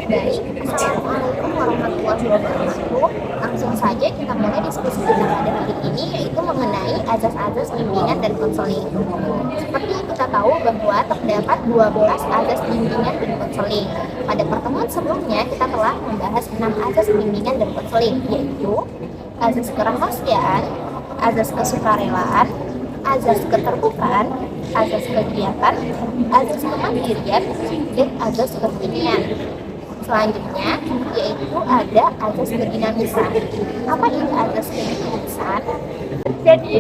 Baik, Assalamualaikum warahmatullahi wabarakatuh. Langsung saja kita mulai diskusi kita pada hari ini, yaitu mengenai azas-azas bimbingan dan konseling. Seperti yang kita tahu bahwa terdapat 12 azas bimbingan dan konseling. Pada pertemuan sebelumnya kita telah membahas 6 azas bimbingan dan konseling, yaitu azas kerahasiaan, azas kesukarelaan, azas keterbukaan, azas kegiatan, azas kemandirian, dan azas kekinian. Selanjutnya yaitu ada azas kedinamisan. Apa itu azas kedinamisan? Jadi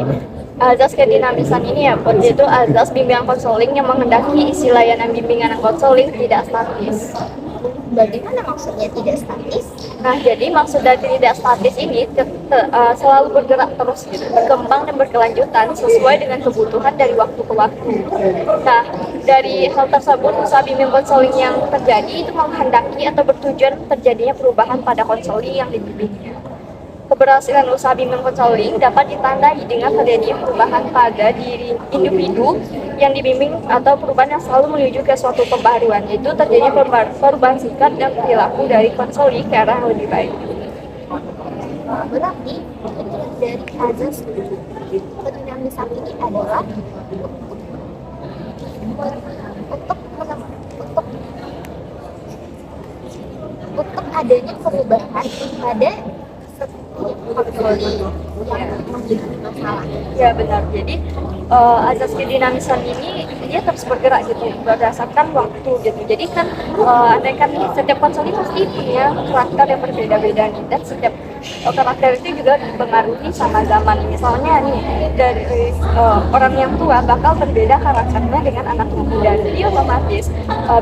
azas kedinamisan ini ya, yaitu azas bimbingan konseling yang menghendaki isi layanan bimbingan konseling tidak statis. Bagaimana maksudnya tidak statis? Nah, jadi maksud dari tidak statis ini selalu bergerak terus gitu, berkembang dan berkelanjutan sesuai dengan kebutuhan dari waktu ke waktu. Nah, dari hal tersebut usaha bimbingan konseling yang terjadi itu menghendaki atau bertujuan terjadinya perubahan pada konseling yang dibimbingnya. Keberhasilan usaha bimbingan konseling dapat ditandai dengan terjadinya perubahan pada diri individu yang dibimbing atau perubahan yang selalu menuju ke suatu pembaharuan, yaitu terjadinya perubahan sikap dan perilaku dari konseling ke arah yang lebih baik. Berarti dari azas kedinamisan ini adalah untuk adanya perubahan pada konseling yang menjadi masalah. Ya benar. Jadi azas kedinamisan ini dia terus bergerak gitu berdasarkan waktu gitu. Jadi kan andai kan setiap konseling pasti punya karakter yang berbeda-beda nih, dan setiap karakter itu juga dipengaruhi sama zaman. Misalnya nih dari orang yang tua bakal berbeda karakternya dengan anak yang muda. Jadi otomatis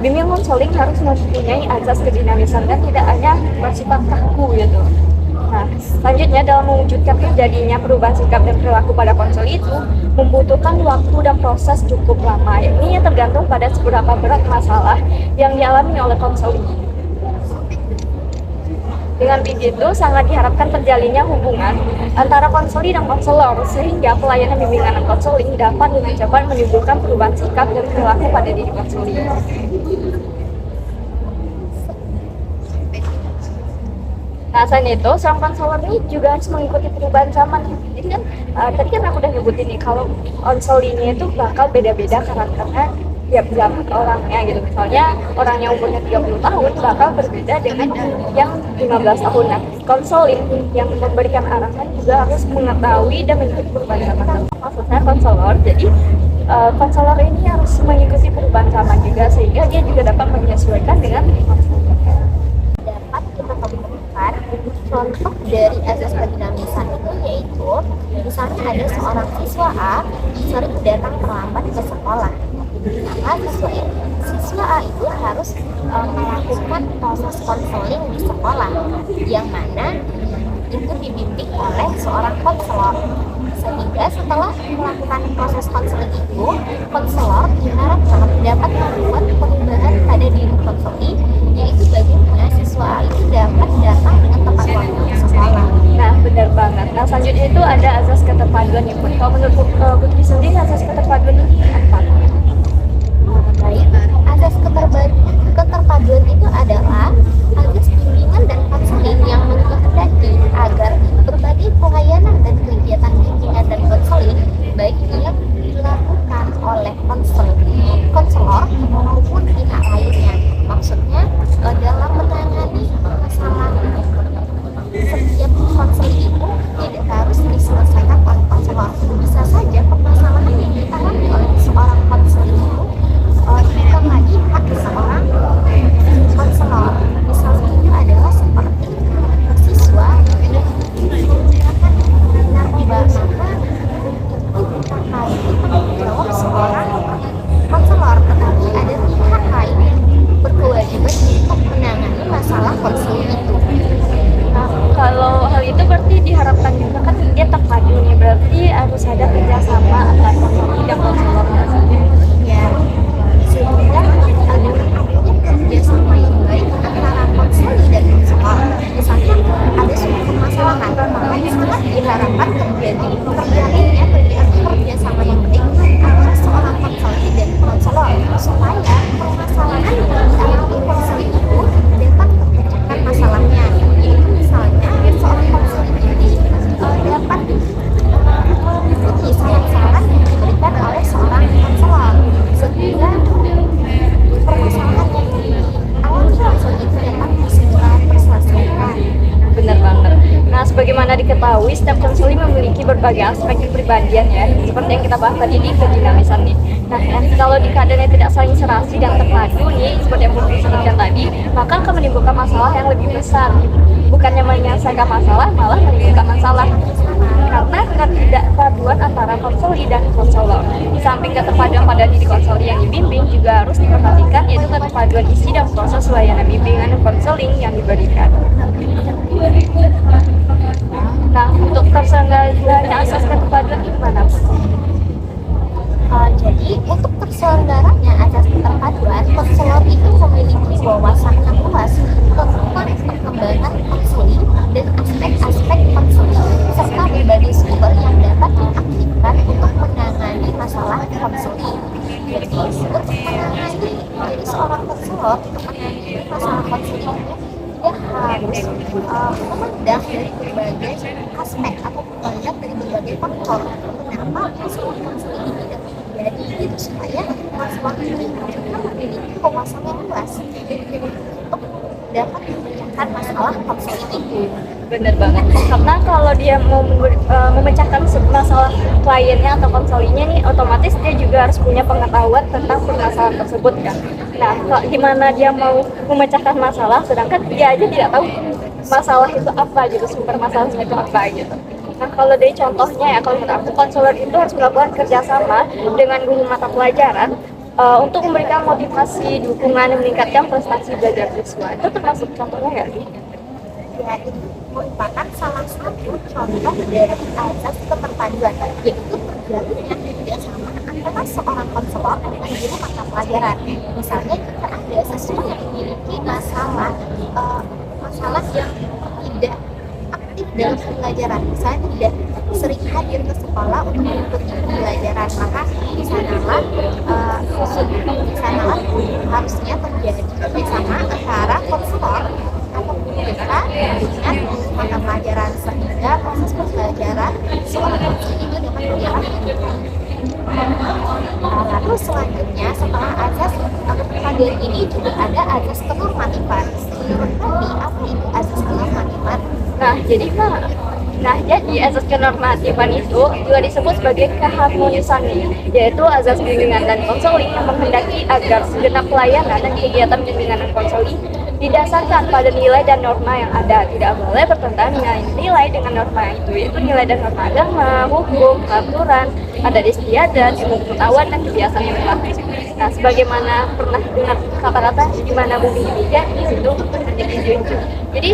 bimbingan konseling harus mempunyai azas kedinamisan dan tidak hanya bersifat kaku gitu. Nah, selanjutnya dalam mewujudkan terjadinya perubahan sikap dan perilaku pada konseling itu membutuhkan waktu dan proses cukup lama. Ini tergantung pada seberapa berat masalah yang dialami oleh konseling. Dengan begitu, sangat diharapkan terjalinnya hubungan antara konseling dan konselor sehingga pelayanan bimbingan dan konseling dapat dengan cepat menimbulkan perubahan sikap dan perilaku pada diri konseling. Nah, selain itu, seorang konselor ini juga harus mengikuti perubahan zaman. Jadi kan, tadi kan aku udah nyebutin nih, kalau konselingnya itu bakal beda-beda karakternya tiap zaman orangnya gitu. Misalnya, orang yang umurnya 30 tahun bakal berbeda dengan yang 15 tahun. Nah, konseling yang memberikan arahan juga harus mengetahui dan mengikuti perubahan zaman. Maksudnya konselor, jadi konselor ini harus mengikuti perubahan zaman juga, sehingga dia juga dapat menyesuaikan dengan konselor. Dapat kita temukan contoh dari azas kedinamisan itu, yaitu misalnya ada seorang siswa A sering datang terlambat ke sekolah. Maka siswa A itu harus melakukan proses konseling di sekolah, yang mana itu dibimbing oleh seorang konselor. Sehingga setelah melakukan proses konseling itu, konselor diharapkan dapat membuat perubahan pada diri konseling, yaitu bagaimana siswa itu dapat datang dengan tepat waktu ke sekolah. Nah, benar banget. Nah, selanjutnya itu ada azas keterpaduan ya, Put. Kalau menurut Putri sendiri, azas keterpaduan ini apa? Baik, azas keterpaduan itu adalah azas bimbingan dan konseling yang menghendaki agar berbagai pelayanan dan kegiatan bimbingan dan konseling, baik yang dilakukan oleh konselor maupun pihak lainnya. Maksudnya dalam menangani masalah setiap konseling itu tidak harus diselesaikan oleh konselor. Bisa saja permasalahan yang ditangani oleh seorang konseling itu bukan lagi hak seorang ketahui setiap konseli memiliki berbagai aspek kepribadian ya, seperti yang kita bahas tadi di kedinamisan nih. Nah, kalau di keadaan yang tidak saling serasi dan terpadu nih, seperti yang Putri sebutkan tadi, maka akan menimbulkan masalah yang lebih besar. Bukannya menyelesaikan masalah, malah menimbulkan masalah. Karena ketidakpaduan antara konseli dan konselor. Di samping keterpaduan pada diri konseli yang dibimbing juga harus diperhatikan, yaitu keterpaduan isi dan proses layanan bimbingan dan konseling yang diberikan. Nah, untuk terselenggaranya asas keterpaduan gimana? Jadi untuk terselenggaranya asas keterpaduan, konselor itu memiliki wawasan yang luas tentang perkembangan konseling dan aspek-aspek konseling serta berbagai sumber yang dapat diaktifkan untuk menangani masalah konseling. Jadi untuk menangani dari seorang konselor, untuk menangani masalah konseling itu dia harus memandang dari berbagai aspek atau memandang dari berbagai faktor kenapa masalah konseling ini dapat terjadi, gitu, supaya masalah ini juga memiliki wawasan yang luas untuk dapat memecahkan masalah konseling itu. Bener banget, karena kalau dia mau memecahkan masalah kliennya atau konselingnya nih, otomatis dia juga harus punya pengetahuan tentang permasalahan tersebut kan. Nah, gimana dia mau memecahkan masalah sedangkan dia aja tidak tahu masalah itu apa gitu, sumber masalahnya itu apa gitu. Nah, kalau dari contohnya ya, kalau menurut aku konselor itu harus melakukan kerjasama dengan guru mata pelajaran untuk memberikan motivasi, dukungan, dan meningkatkan prestasi belajar siswa. Itu termasuk contohnya nggak sih? Ya, itu merupakan salah satu contoh dari azas keterpaduan, yaitu terjalinnya kerjasama antara seorang konselor dengan guru mata pelajaran. Misalnya jika ada siswa yang memiliki masalah yang tidak aktif dalam pembelajaran, misalnya tidak sering hadir ke sekolah untuk mengikuti pembelajaran, maka di sanalah harusnya terjadi kerjasama antara konselor atau guru kita dengan mata pelajaran sehingga proses pembelajaran seorang konselor itu dapat berjalan dengan baik. Lalu selanjutnya setelah azas keterpaduan ini juga ada azas kenormatifan. Menurut kami, apa itu azas kenormatifan? Jadi azas kenormatifan itu juga disebut sebagai keharmonisan, yaitu azas bimbingan dan konseling yang menghendaki agar segenap pelayanan dan kegiatan bimbingan dan konseling didasarkan pada nilai dan norma yang ada, tidak boleh bertentangan dengan nilai dengan norma itu, yaitu nilai dan norma agama, hukum, aturan, adat istiadat, ilmu pengetahuan dan kebiasaan yang berlaku. Nah, sebagaimana pernah dengar kata-kata di mana bumi dipijak, di situ terjadi junjung. Jadi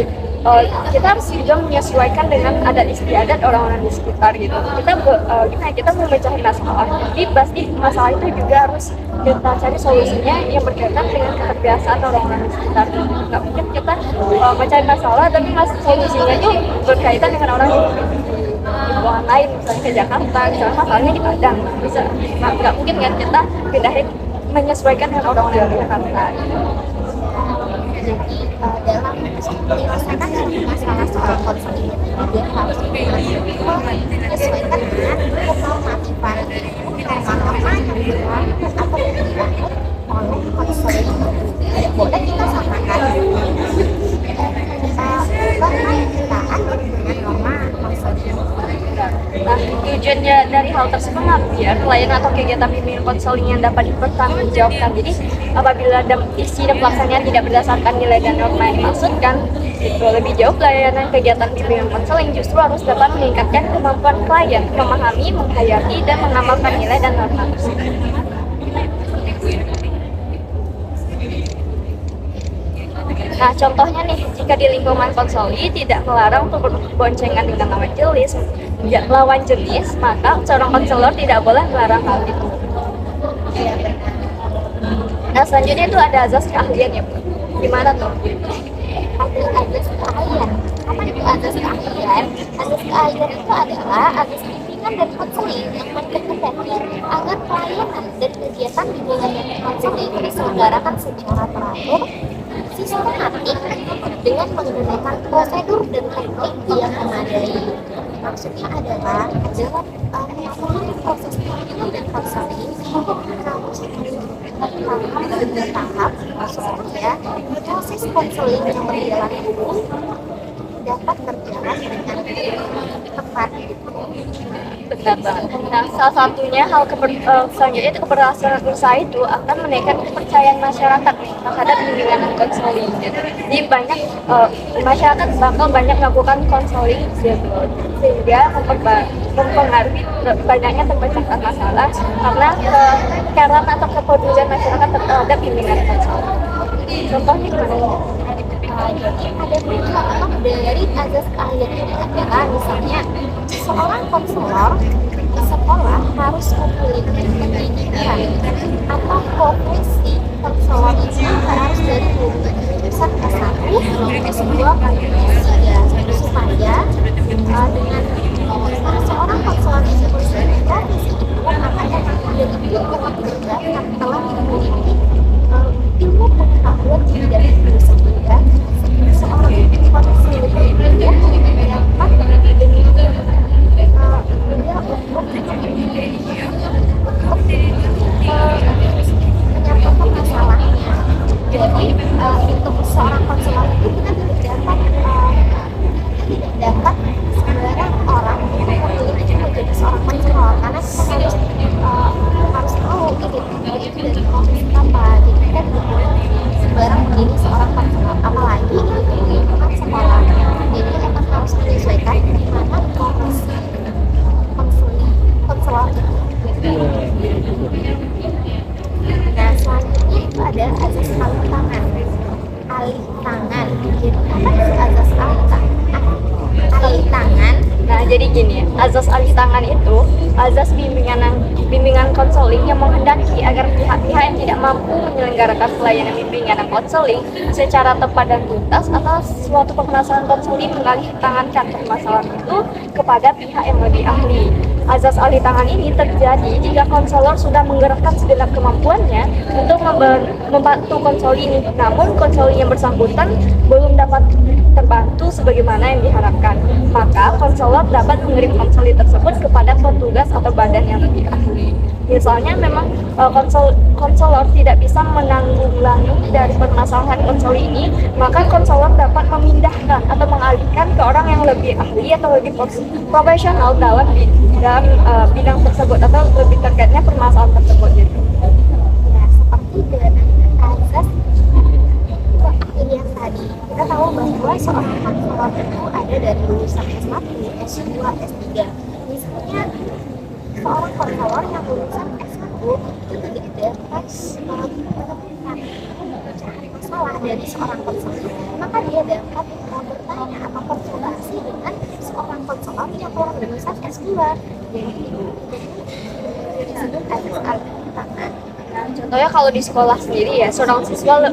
kita harus juga menyesuaikan dengan adat istiadat orang-orang di sekitar gitu. Kita memecahkan masalah, jadi pasti masalah itu juga harus kita cari solusinya yang berkaitan dengan keterbiasaan orang-orang di sekitar. Nggak mungkin kita mencari masalah tapi solusinya itu berkaitan dengan orang yang di lingkungan lain, misalnya ke Jakarta, misalnya masalahnya di Padang, bisa. Nah, nggak mungkin kan kita pindahin menyesuaikan dengan orang-orang yang di Jakarta. Jadi dalam menyelesaikan masalah soal konseling itu juga harus menyesuaikan dengan kenormatifan, norma-norma yang berlaku atau dianut oleh konseling. Tidak boleh kita samakan norma yang kita anut dengan norma konseling. Nah, tujuannya dari hal tersebut biar pelayanan atau kegiatan bimbingan konseling yang dapat dipertanggungjawabkan. Jadi apabila isi dan pelaksanaan tidak berdasarkan nilai dan norma yang dimaksudkan, itu lebih jauh pelayanan kegiatan bimbingan konseling justru harus dapat meningkatkan kemampuan klien memahami, menghayati, dan mengamalkan nilai dan norma tersebut. Nah, contohnya nih, jika di lingkungan konseli tidak melarang untuk berboncengan dengan lawan jenis, maka seorang konselor tidak boleh melarang hal itu. Nah, selanjutnya itu ada azas keahlian ya, Bu. Gimana tuh? Ada azas keahlian. Apa itu azas keahlian? Azas keahlian itu adalah azas bimbingan dan konseling yang berkehendaki agar pelayanan dan kegiatan bimbingan dan konseling diselenggarakan secara teratur, sistematik, dengan menggunakan prosedur dan teknik yang memadai. Maksudnya adalah dalam melakukan proses bimbingan dan konseling harus bertahap supaya proses konseling yang berjalan itu dapat berjalan dengan tepat gitu. Benar banget. Nah, salah satunya selanjutnya itu keberhasilan usaha itu akan menaikkan kepercayaan masyarakat terhadap bimbingan dan konseling. Jadi banyak masyarakat bakal banyak melakukan konseling gitu, sehingga mempengaruhi banyaknya terpecahkan masalah karena kecaran atau kepedulian masyarakat terhadap bimbingan konseling. Contohnya gimana? Jadi ada contoh dari azas keahlian ini adalah misalnya seorang konselor di sekolah harus memiliki pendidikan atau profesi konselor itu harus dari lulusan S1 ke sebuah S3 supaya dengan seorang konselor itu memiliki profesi itu maka dia itu akan telah memiliki ilmu pengetahuan di bidang itu sehingga seorang konselor itu dapat menyatukan masalahnya. Jadi untuk seorang konselor itu kita tidak dapat sembarang orang yang memiliki menjadi seorang konselor karena kita harus tahu itu dari profesi apa. Jadi kita tidak sembarang menjadi seorang konselor, apalagi ini di lingkungan sekolah. Jadi emang harus menyesuaikan mana profesi konselor itu. Nah, selanjutnya itu ada azas alih tangan. Alih tangan. Jadi apa itu azas alih tangan? Alih tangan. Nah, jadi gini ya, azas alih tangan itu azas bimbingan konseling yang menghendaki agar pihak-pihak yang tidak mampu menyelenggarakan pelayanan bimbingan dan konseling secara tepat dan tuntas atau suatu permasalahan konseling mengalih tangankan permasalahan itu kepada pihak yang lebih ahli. Azas alih tangan ini terjadi jika konselor sudah menggerakkan segenap kemampuannya untuk membantu konseling, namun konseling yang bersangkutan belum dapat terbantu sebagaimana yang diharapkan. Maka konselor dapat mengirim konseling tersebut kepada petugas atau badan yang lebih ahli. Misalnya memang konselor tidak bisa menanggulangi dari permasalahan konseling ini, maka konselor dapat memindahkan atau mengalihkan ke orang yang lebih ahli atau lebih profesional dalam bidang tersebut atau lebih terkaitnya permasalahan tersebut gitu. Ya, seperti dengan azas keahlian tadi, kita tahu bahwa seorang konselor itu ada dari lulusan S1, S2, S3. Misalnya seorang konselor yang lulusan S1 itu tidak dapat menemukan pecahan masalah dari seorang konselor, maka dia dapat bertanya atau konsultasi dengan seorang konselor yang lulusan S2. Jadi disebut azas alih tangan. Nah, contohnya kalau di sekolah sendiri ya, seorang siswa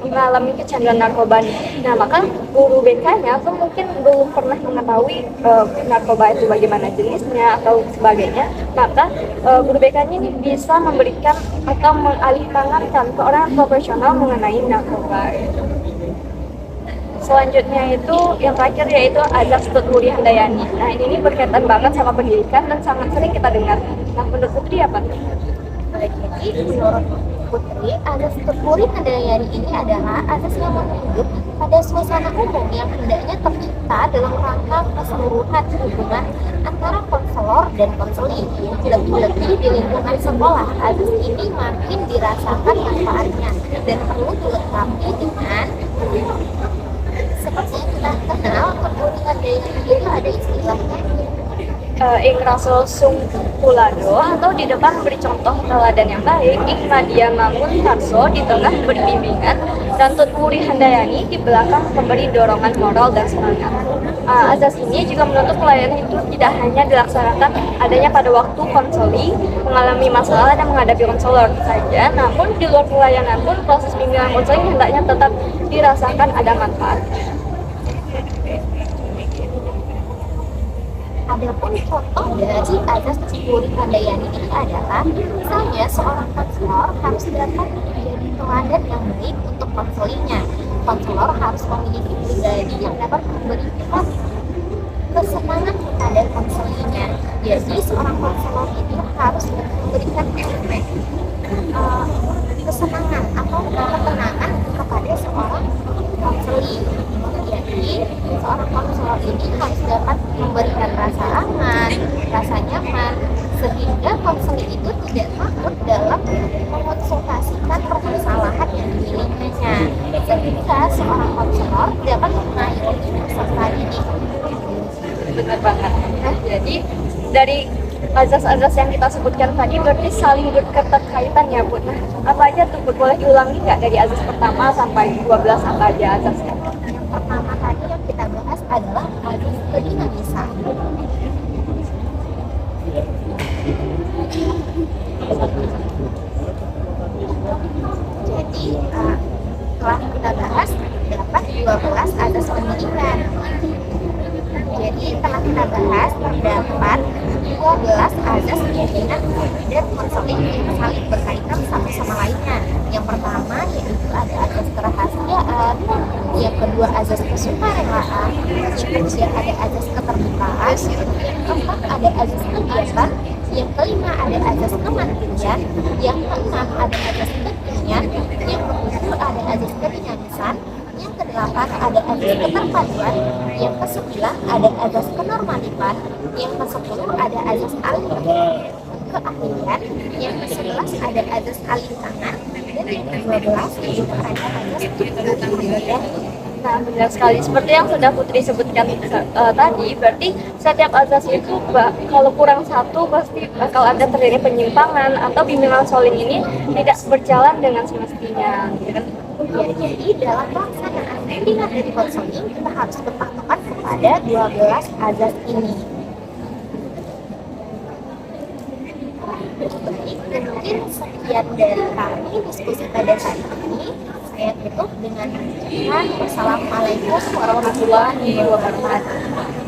mengalami kecanduan narkoba nih. Nah, maka guru BK-nya tuh mungkin belum pernah mengetahui narkoba itu bagaimana jenisnya atau sebagainya. Maka guru BK-nya ini bisa memberikan atau mengalih tangankan ke orang profesional mengenai narkoba. Selanjutnya itu yang terakhir yaitu azas Tutmuri Handayani. Nah, ini berkaitan banget sama pendidikan dan sangat sering kita dengar. Nah, menurut Putri apa? Jadi menurut Putri, azas Tutmuri Handayani ini adalah azas yang menunjuk pada suasana umum yang hendaknya tercipta dalam rangka keseluruhan hubungan antara konselor dan konseling. Lebih-lebih di lingkungan sekolah, azas ini makin dirasakan manfaatnya dan perlu dilengkapi dengan seperti yang kita kenal, Tutmuri Handayani itu ada istilahnya Ing Rasul Sung Pulado atau di depan beri contoh teladan yang baik, Ing Madia Mangun Tarso di tengah memberi bimbingan, dan Tutmuri Handayani di belakang memberi dorongan moral dan semangat. Azas ini juga menuntut pelayanan itu tidak hanya dilaksanakan adanya pada waktu konseling mengalami masalah dan menghadapi konselor saja, namun di luar pelayanan pun proses bimbingan konseling hendaknya tetap dirasakan ada manfaat. Adapun contoh dari azas Tutmuri Handayani ini adalah misalnya seorang konselor harus dapat menjadi teladan yang baik untuk konselingnya. Konselor harus memiliki pribadi yang dapat memberikan kesenangan kepada konselingnya. Jadi seorang konselor itu harus memberikan kesenangan atau ketenangan kepada seorang konseling. Jadi seorang konselor ini harus dapat memberikan rasa sehingga seorang konselor dapat mengayomi peserta didik. Benar banget. Nah, jadi dari azas-azas yang kita sebutkan tadi berarti saling berketerkaitan ya Bu. Nah, apa aja tuh Bu? Boleh diulangi nggak dari azas pertama sampai 12 apa aja azasnya? Yang pertama tadi yang kita bahas adalah azas kedinamisan. Jadi telah kita bahas terdapat 12 azas pendidikan. Jadi telah kita bahas terdapat 12 azas pimpinan dan konseling yang saling berkaitan satu sama lainnya. Yang pertama yaitu ada azas kerahasiaan, yang kedua azas kesukarelaan, yang ketiga ada azas keterbukaan, yang keempat ada azas kegiatan, yang kelima ada azas kemandirian, yang keenam ada azas kekinian, yang ketujuh ada azas kedinamisan, yang kedelapan ada azas keterpaduan, yang kesembilan ada azas kenormatifan, yang kesepuluh ada azas keahlian, yang ke-11 ada azas alintangan, dan yang ke-12 itu ada azas kepribadian. Nah, benar sekali. Seperti yang sudah Putri sebutkan tadi, berarti setiap azas itu kalau kurang satu pasti bakal ada terjadi penyimpangan atau bimbingan soling ini tidak berjalan dengan semestinya. Ya, jadi dalam pelaksanaan bimbingan dan konseling kita harus berpatokan kepada 12 azas ini. Baik, dan mungkin sekian dari kami diskusi pada saat ini. Saya tutup dengan mengucapkan wassalamualaikum warahmatullahi wabarakatuh.